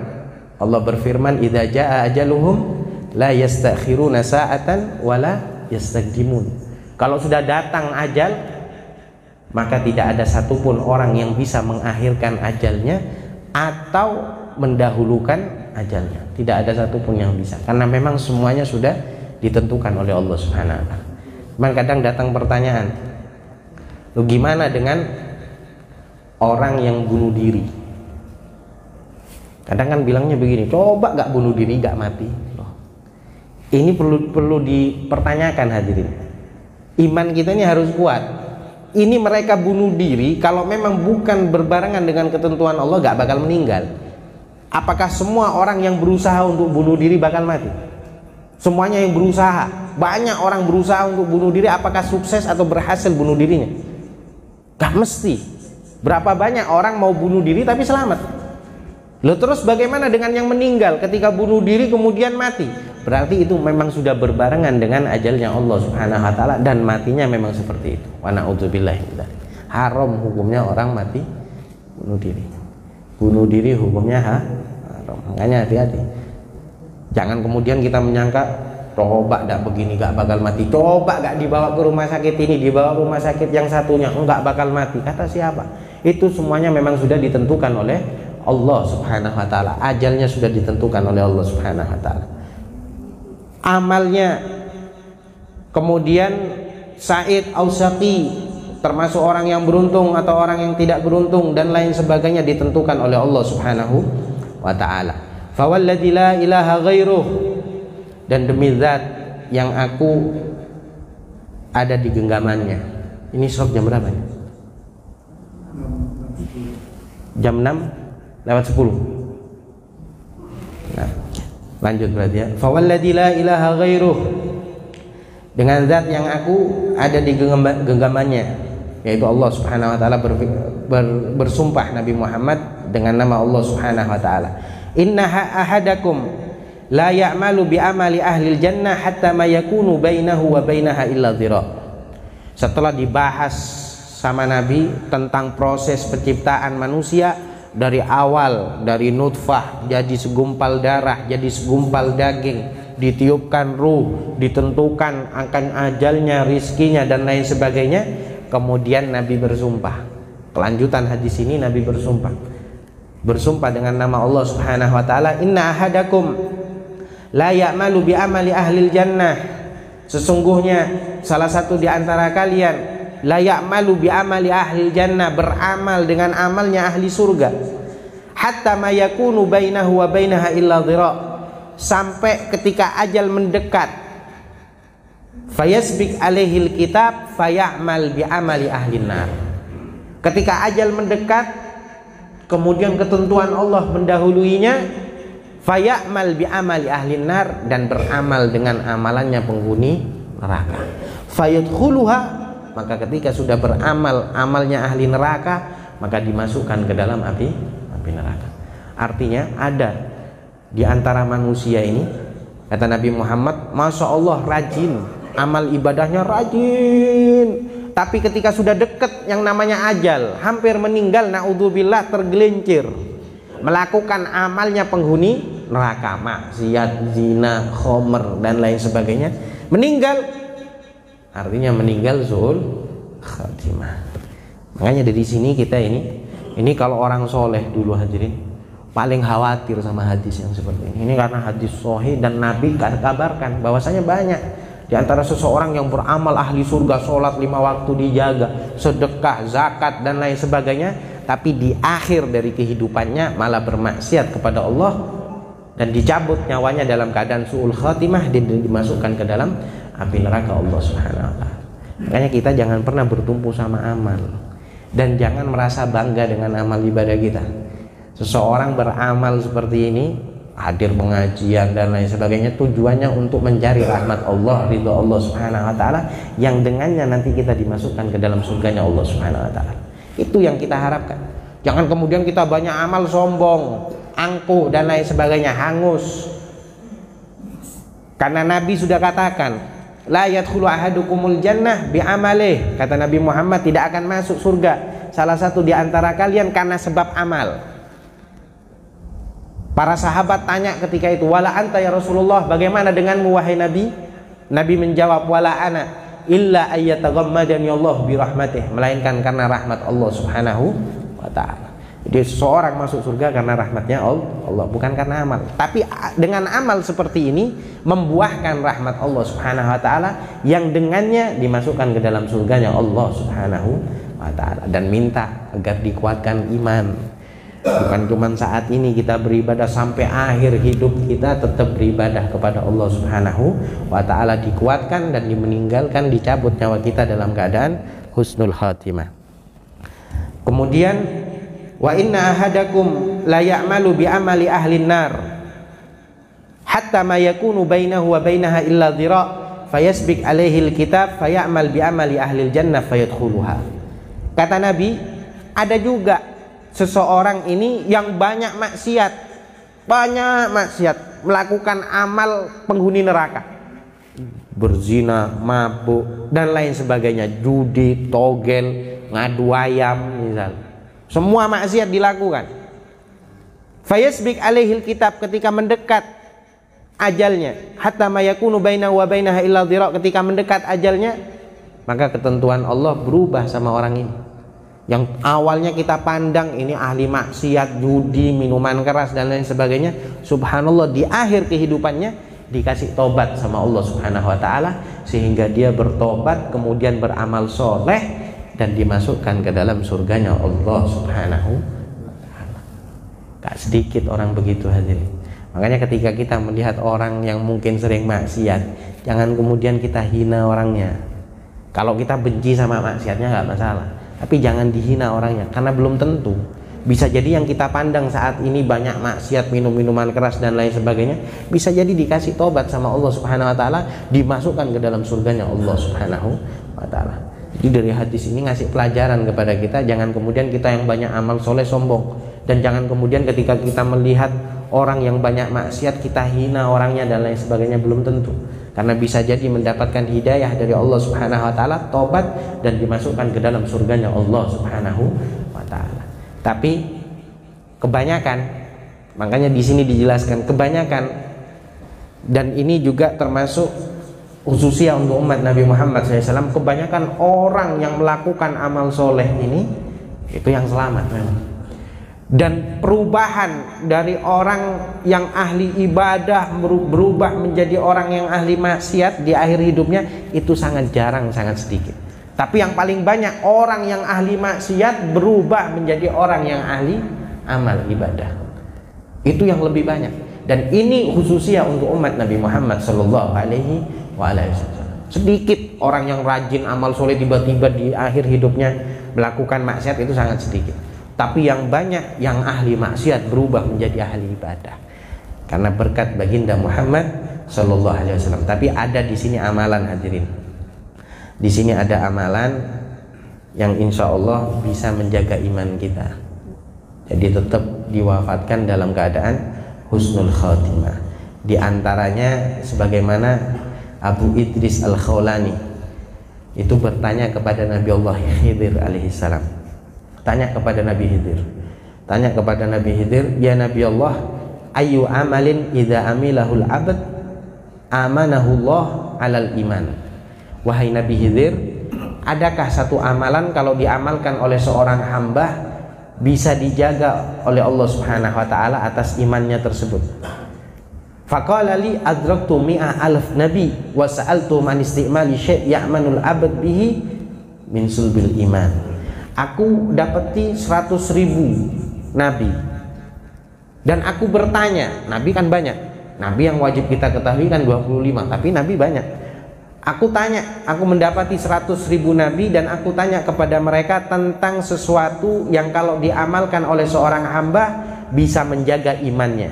[SPEAKER 1] Allah berfirman, idza jaa ajaluhum la yastakhiruna sa'atan wa la yastaqdimun. Kalau sudah datang ajal, maka tidak ada satupun orang yang bisa mengakhirkan ajalnya atau mendahulukan ajalnya. Tidak ada satupun yang bisa, karena memang semuanya sudah ditentukan oleh Allah Subhanahu wa taala. Memang kadang datang pertanyaan, lu gimana dengan orang yang bunuh diri? Kadang kan bilangnya begini, coba gak bunuh diri, gak mati. Loh, ini perlu dipertanyakan, hadirin. Iman kita ini harus kuat. Ini mereka bunuh diri, kalau memang bukan berbarengan dengan ketentuan Allah, gak bakal meninggal. Apakah semua orang yang berusaha untuk bunuh diri bakal mati? Semuanya yang berusaha, banyak orang berusaha untuk bunuh diri, apakah sukses atau berhasil bunuh dirinya? Gak mesti. Berapa banyak orang mau bunuh diri tapi selamat. Loh, terus bagaimana dengan yang meninggal ketika bunuh diri kemudian mati? Berarti itu memang sudah berbarengan dengan ajalnya Allah Subhanahu wa taala, dan matinya memang seperti itu. Wa na'udzubillah. Haram hukumnya orang mati bunuh diri. Bunuh diri hukumnya haram. Makanya hati-hati. Jangan kemudian kita menyangka, coba gak begini gak bakal mati, coba gak dibawa ke rumah sakit ini, dibawa ke rumah sakit yang satunya enggak bakal mati. Kata siapa? Itu semuanya memang sudah ditentukan oleh Allah Subhanahu wa taala. Ajalnya sudah ditentukan oleh Allah Subhanahu wa taala. Amalnya, kemudian Sa'id Ausaqi, termasuk orang yang beruntung atau orang yang tidak beruntung dan lain sebagainya, ditentukan oleh Allah Subhanahu wa taala. Fawalladzi la ilaha ghairuh, dan demi zat yang aku ada di genggamannya. Ini surat jam berapa nih? Jam 6:10. Nah, lanjut berarti ya. Fawalladzi la ilaha ghairuh, dengan zat yang aku ada di genggamannya, yaitu Allah Subhanahu wa taala. Bersumpah Nabi Muhammad dengan nama Allah Subhanahu wa taala. Inna ahadakum la ya'malu bi amali ahlil jannah hatta ma yakunu bainahu wa bainaha illa dhira. Setelah dibahas sama Nabi tentang proses penciptaan manusia dari awal, dari nutfah jadi segumpal darah, jadi segumpal daging, ditiupkan ruh, ditentukan akan ajalnya, rizkinya dan lain sebagainya. Kemudian Nabi bersumpah. Kelanjutan hadis ini Nabi bersumpah dengan nama Allah Subhanahu wa taala, inna ahadakum la ya'malu bi amali ahlil jannah, sesungguhnya salah satu di antara kalian la ya'malu bi amali ahlil jannah, beramal dengan amalnya ahli surga, hatta ma yakunu bainahu wa bainaha illa dhira, sampai ketika ajal mendekat, fayasbiq alaihil kitab fayamal bi amali ahlin nar. Ketika ajal mendekat, kemudian ketentuan Allah mendahuluinya, fayamal bi amali ahlin nar, dan beramal dengan amalannya penghuni neraka. Fayadkhuluha, maka ketika sudah beramal amalnya ahli neraka, maka dimasukkan ke dalam api neraka. Artinya ada di antara manusia ini, kata Nabi Muhammad, masya Allah rajin, amal ibadahnya rajin, tapi ketika sudah dekat yang namanya ajal, hampir meninggal, naudzubillah, tergelincir melakukan amalnya penghuni neraka, maksiat, zina, khomer dan lain sebagainya, meninggal, artinya meninggal zul khatimah. Makanya dari sini kita ini kalau orang soleh dulu hadirin paling khawatir sama hadis yang seperti ini. Ini karena hadis sahih dan Nabi kabarkan bahwasanya banyak di antara seseorang yang beramal ahli surga, sholat 5 waktu dijaga, sedekah, zakat dan lain sebagainya, tapi di akhir dari kehidupannya malah bermaksiat kepada Allah dan dicabut nyawanya dalam keadaan su'ul khatimah, dan dimasukkan ke dalam api neraka Allah Subhanahu wa taala. Makanya kita jangan pernah bertumpu sama amal dan jangan merasa bangga dengan amal ibadah kita. Seseorang beramal seperti ini, hadir pengajian dan lain sebagainya, tujuannya untuk mencari rahmat Allah, ridha Allah Subhanahu wa taala, yang dengannya nanti kita dimasukkan ke dalam surganya Allah Subhanahu wa taala. Itu yang kita harapkan. Jangan kemudian kita banyak amal sombong, angkuh dan lain sebagainya, hangus. Karena Nabi sudah katakan, la yadkhulu ahadukumul jannah bi amalih, kata Nabi Muhammad, tidak akan masuk surga salah satu di antara kalian karena sebab amal. Para sahabat tanya ketika itu, wala anta ya Rasulullah, bagaimana denganmu wahai Nabi? Nabi menjawab, wala ana illa ayyataghammadani Allah bi rahmatih, melainkan karena rahmat Allah Subhanahu wa taala. Jadi seseorang masuk surga karena rahmatnya Allah, bukan karena amal. Tapi dengan amal seperti ini membuahkan rahmat Allah Subhanahu wa taala, yang dengannya dimasukkan ke dalam surganya Allah Subhanahu wa taala. Dan minta agar dikuatkan iman. Bukan cuma saat ini kita beribadah, sampai akhir hidup kita tetap beribadah kepada Allah Subhanahu wa taala, dikuatkan dan dimeninggalkan, dicabut nyawa kita dalam keadaan husnul khatimah. Kemudian wa inna ahadakum la ya'malu bi amali ahlin nar hatta ma yakunu bainahu wa bainaha illa dhira fayasbiq alaihil kitab fayamal bi amali ahlil jannah fayadkhuluha. Kata Nabi, ada juga seseorang ini yang banyak maksiat, melakukan amal penghuni neraka, berzina, mabuk dan lain sebagainya, judi, togel, ngadu ayam misal, semua maksiat dilakukan. Fayasbiq alaihil kitab, ketika mendekat ajalnya, hatta ma yakunu bainahu wa bainaha illa dhira, ketika mendekat ajalnya, maka ketentuan Allah berubah sama orang ini. Yang awalnya kita pandang ini ahli maksiat, judi, minuman keras dan lain sebagainya, subhanallah di akhir kehidupannya dikasih tobat sama Allah Subhanahu wa taala, sehingga dia bertobat kemudian beramal soleh dan dimasukkan ke dalam surganya Allah Subhanahu wa taala. Gak sedikit orang begitu hadirin. Makanya ketika kita melihat orang yang mungkin sering maksiat, jangan kemudian kita hina orangnya. Kalau kita benci sama maksiatnya nggak masalah, tapi jangan dihina orangnya, karena belum tentu. Bisa jadi yang kita pandang saat ini banyak maksiat, minum minuman keras dan lain sebagainya, bisa jadi dikasih tobat sama Allah Subhanahu wa taala, dimasukkan ke dalam surganya Allah Subhanahu wa taala. Jadi dari hadis ini ngasih pelajaran kepada kita, jangan kemudian kita yang banyak amal soleh sombong, dan jangan kemudian ketika kita melihat orang yang banyak maksiat kita hina orangnya dan lain sebagainya, belum tentu. Karena bisa jadi mendapatkan hidayah dari Allah Subhanahu wa taala, tobat dan dimasukkan ke dalam surganya Allah Subhanahu wa taala. Tapi kebanyakan, makanya di sini dijelaskan kebanyakan, dan ini juga termasuk khususnya untuk umat Nabi Muhammad SAW, kebanyakan orang yang melakukan amal soleh ini itu yang selamat memang. Dan perubahan dari orang yang ahli ibadah berubah menjadi orang yang ahli maksiat di akhir hidupnya itu sangat jarang, sangat sedikit. Tapi yang paling banyak orang yang ahli maksiat berubah menjadi orang yang ahli amal ibadah. Itu yang lebih banyak. Dan ini khususnya untuk umat Nabi Muhammad sallallahu alaihi wasallam. Sedikit orang yang rajin amal soleh tiba-tiba di akhir hidupnya melakukan maksiat, itu sangat sedikit. Tapi yang banyak yang ahli maksiat berubah menjadi ahli ibadah karena berkat baginda Muhammad sallallahu alaihi wasallam. Tapi ada di sini amalan, hadirin. Di sini ada amalan yang insya Allah bisa menjaga iman kita. Jadi tetap diwafatkan dalam keadaan husnul khatimah. Di antaranya sebagaimana Abu Idris Al-Khawlani itu bertanya kepada Nabi Allah Khidir alaihissalam. Tanya kepada Nabi Khidir, ya Nabi Allah, ayu amalin idza amilahul abad amanahullah alal iman. Wahai Nabi Khidir, adakah satu amalan kalau diamalkan oleh seorang hamba bisa dijaga oleh Allah Subhanahu wa taala atas imannya tersebut? Faqala li adraktu mi'a alf nabi wa sa'altu man istimali syai' ya'manul abad bihi min sulbil iman. Aku dapati 100.000 nabi dan aku bertanya, nabi kan banyak, nabi yang wajib kita ketahui kan 25, tapi nabi banyak. Aku mendapati 100.000 nabi dan aku tanya kepada mereka tentang sesuatu yang kalau diamalkan oleh seorang hamba bisa menjaga imannya.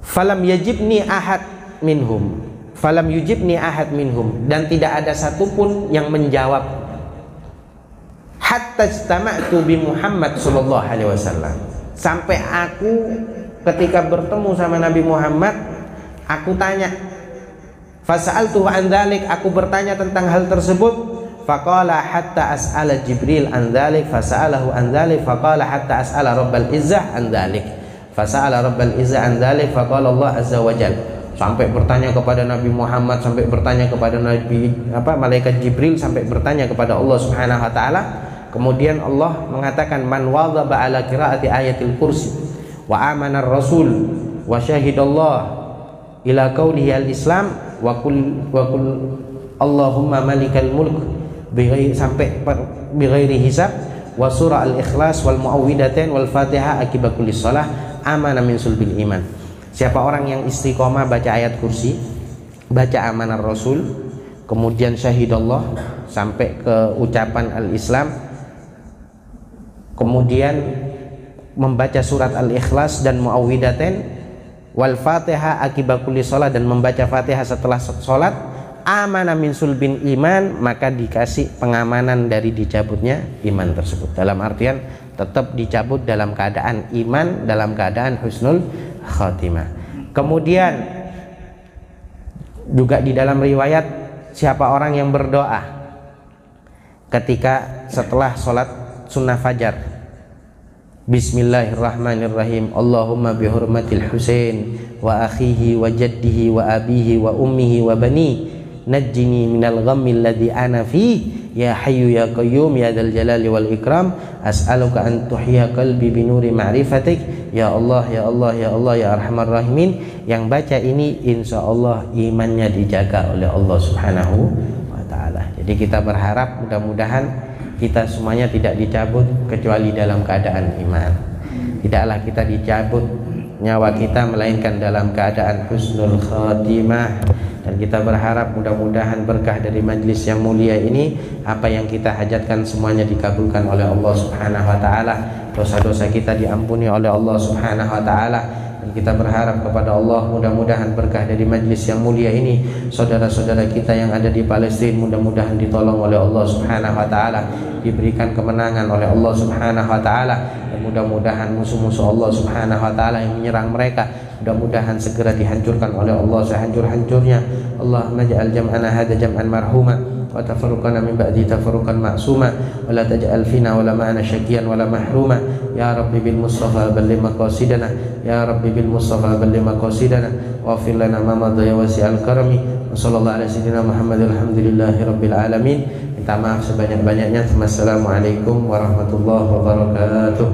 [SPEAKER 1] Falam yujibni ahad minhum, dan tidak ada satupun yang menjawab. Hatta istama'tu bi Muhammad sallallahu alaihi wasallam, sampai aku ketika bertemu sama Nabi Muhammad, aku tanya, fasa'altu an dzalik, aku bertanya tentang hal tersebut. Faqala hatta as'ala Jibril an dzalik, fasa'alahu an dzalik, faqala hatta as'ala Rabbal Izzah an dzalik, fasa'ala Rabbal Izzah an dzalik, faqala Allah azza wa jalla. Sampai bertanya kepada Nabi Muhammad, sampai bertanya kepada malaikat Jibril, sampai bertanya kepada Allah Subhanahu wa taala. Kemudian Allah mengatakan, man wadhaba ala qiraati ayatil kursi wa amana ar-rasul wa syahidallah ila qaulihi al-islam wa kul Allahumma malikal mulk sampai bighairi hisab wa surah al-ikhlas wal muawwidatain wal fatihah akiba kulli shalah amana min sulbil iman. Siapa orang yang istiqomah baca ayat kursi, baca amanar rasul, kemudian syahidallah sampai ke ucapan al-islam, kemudian membaca surat al-ikhlas dan muawwidatain wal fatihah akiba kulli shalah, dan membaca fatihah setelah sholat, amana min sulbin iman, maka dikasih pengamanan dari dicabutnya iman tersebut. Dalam artian tetap dicabut dalam keadaan iman, dalam keadaan husnul khatimah. Kemudian juga di dalam riwayat, siapa orang yang berdoa ketika setelah sholat sunnah fajar, bismillahirrahmanirrahim, Allahumma bihurmatil Husain wa akhihi wa jaddihi wa abihi wa ummihi wa bani najjini minal ghammil ladzi ana fi ya hayyu ya qayyum ya dzal jalali wal ikram as'aluka an tuhya qalbi binuri ma'rifatik ya Allah ya Allah ya Allah ya arhamar rahimin. Yang baca ini insyaallah imannya dijaga oleh Allah Subhanahu wa taala. Jadi kita berharap mudah-mudahan kita semuanya tidak dicabut kecuali dalam keadaan iman. Tidaklah kita dicabut nyawa kita, melainkan dalam keadaan husnul khatimah. Dan kita berharap mudah-mudahan berkah dari majlis yang mulia ini, apa yang kita hajatkan semuanya dikabulkan oleh Allah Subhanahu wa taala, dosa-dosa kita diampuni oleh Allah Subhanahu wa taala. Dan kita berharap kepada Allah, mudah-mudahan berkah dari majlis yang mulia ini, saudara-saudara kita yang ada di Palestina mudah-mudahan ditolong oleh Allah Subhanahu wa taala, diberikan kemenangan oleh Allah Subhanahu wa taala. Dan mudah-mudahan musuh-musuh Allah Subhanahu wa taala yang menyerang mereka mudah-mudahan segera dihancurkan oleh Allah sehancur-hancurnya. Allahumma ja'al jam'ana hadza jam'an marhuma wa tafarruqana min ba'di tafarruqan ma'suma wa la taj'al fina wa la ma'ana syaqiyan wa la mahruma. Ya Rabbi bil Mustafa balligh maqasidana, ya Rabbi bil Mustafa balligh maqasidana wa fir lana ma madha ya wasi'al karami. Wa sallallahu ala sayyidina Muhammad alhamdulillahi rabbil alamin. Minta maaf sebanyak-banyaknya. Wassalamualaikum warahmatullahi wabarakatuh.